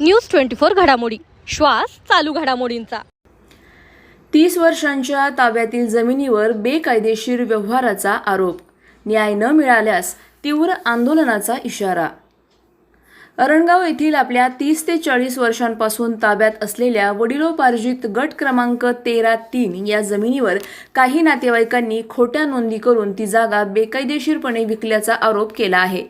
News 24 घडामोडी, श्वास चालू घडामोडींचा। 30 वर्षांच्या ताब्यातील जमिनीवर बेकायदेशीर व्यवहाराचा आरोप, न्याय न मिळाल्यास तीव्र आंदोलनाचा इशारा। अरणगाव येथील आपल्या 30 ते 40 वर्षांपासून ताब्यात असलेल्या वडिलोपार्जित गट क्रमांक 13-3 या जमिनीवर काही नातेवाईकांनी खोट्या नोंदी करून ती जागा बेकायदेशीरपणे विकल्याचा आरोप केला आहे।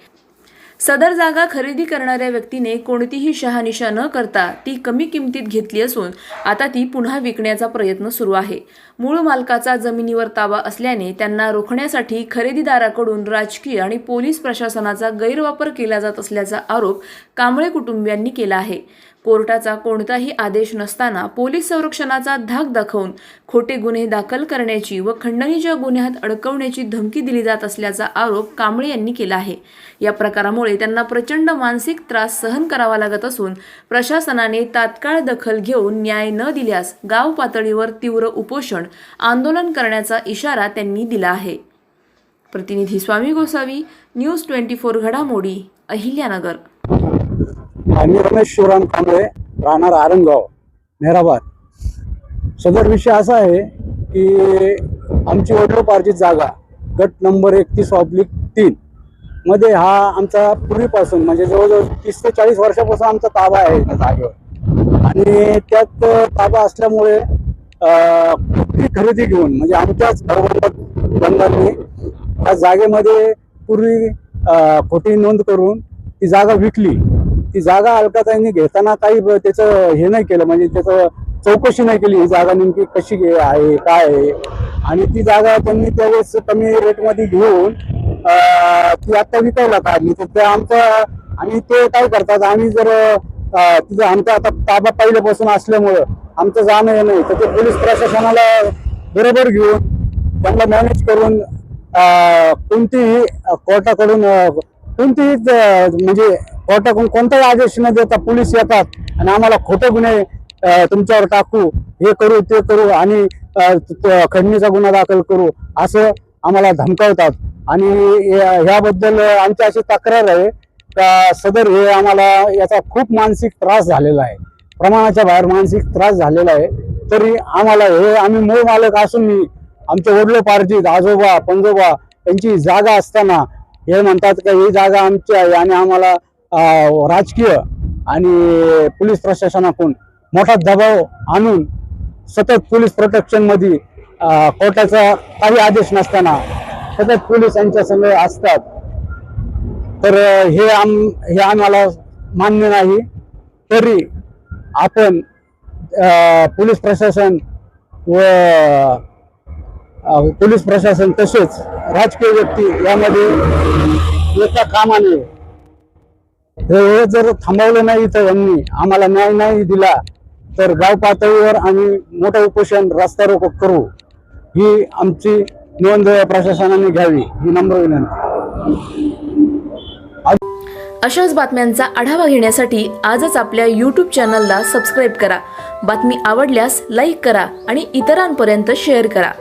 सदर जागा खरेदी करणाऱ्या व्यक्तीने कोणतीही शहानिशा न करता ती कमी किमतीत घेतली असून आता ती पुन्हा विकण्याचा प्रयत्न सुरू आहे। मूळ मालकाचा जमिनीवर ताबा असल्याने त्यांना रोखण्यासाठी खरेदीदाराकडून राजकीय आणि पोलीस प्रशासनाचा गैरवापर केला जात असल्याचा आरोप कांबळे कुटुंबियांनी केला आहे। कोर्टाचा कोणताही आदेश नसताना पोलीस संरक्षणाचा धाक दाखवून खोटे गुन्हे दाखल करण्याची व खंडणीच्या गुन्ह्यात अडकवण्याची धमकी दिली जात असल्याचा आरोप कांबळे यांनी केला आहे। या प्रकारामुळे त्यांना प्रचंड मानसिक त्रास सहन करावा लागत असून प्रशासनाने तात्काळ दखल घेऊन न्याय न दिल्यास गाव पातळीवर तीव्र उपोषण आंदोलन करण्याचा इशारा त्यांनी दिला आहे। प्रतिनिधी स्वामी गोसावी, न्यूज 24 घडामोडी, अहिल्यानगर। आम्ही रमेश शिवराम कांबळे, राहणार अरणगाव, नेराबाद। सदर विषय असा आहे की आमची वडिलोपार्जित जागा गट नंबर 31/3 मध्ये हा आमचा पूर्वीपासून म्हणजे जवळजवळ 30 ते 40 वर्षापासून आमचा ताबा आहे त्या जागेवर। आणि त्यात ताबा असल्यामुळे खरेदी घेऊन म्हणजे आमच्याच बंधांनी त्या जागेमध्ये पूर्वी खोटी नोंद करून ती जागा विकली। ती जागा अलकाताईंनी घेताना काही त्याचं हे नाही केलं, म्हणजे त्याचं चौकशी नाही केली, ही जागा नेमकी कशी आहे काय आहे। आणि ती जागा त्यांनी त्यावेळेस कमी रेटमध्ये घेऊन ती आता विकायला काढली। तर ते आमचा आणि ते काय करतात, आम्ही जर तिथं आमचा आता ताबा पहिल्यापासून असल्यामुळं आमचं जाणं हे नाही, तर ते पोलीस प्रशासनाला बरोबर घेऊन त्यांना मॅनेज करून कोणतीही कोर्टाकडून कोणतीही म्हणजे कोर्टाकडून कोणताही आदेश न देता पोलीस येतात आणि आम्हाला खोटे गुन्हे तुमच्यावर टाकू, हे करू ते करू आणि खंडणीचा गुन्हा दाखल करू असं आम्हाला धमकावतात। आणि ह्याबद्दल आमची अशी तक्रार आहे का सदर हे आम्हाला याचा खूप मानसिक त्रास झालेला आहे, प्रमाणाच्या बाहेर मानसिक त्रास झालेला आहे। तरी आम्हाला हे आम्ही मूळ मालक असून आमचे वडिलोपार्जित आजोबा पंजोबा यांची जागा असताना हे म्हणतात की ही जागा आमची आहे आणि आम्हाला राजकीय आणि पोलीस प्रशासनाकडून मोठा दबाव आणून सतत पोलीस प्रोटेक्शन मध्ये कोर्टाचा काही आदेश नसताना सतत पोलीस यांच्या संग असतात। तर हे आम्हाला मान्य नाही। तरी आपण पोलीस प्रशासन तसेच राजकीय व्यक्ती यामध्ये येता कामा नये। हे जर थांबवलं नाही तर यांनी आम्हाला न्याय नाही दिला तर गाव पातळीवर आम्ही मोठं उपोषण रस्ता रोको करू, ही आमची नोंद प्रशासनाने घ्यावी, ही नम्र विनंती। अशाच बातम्यांचा आढावा घेण्यासाठी आजच आपल्या YouTube चॅनलला सबस्क्राईब करा। बातमी आवडल्यास लाईक करा आणि इतरांपर्यंत शेअर करा।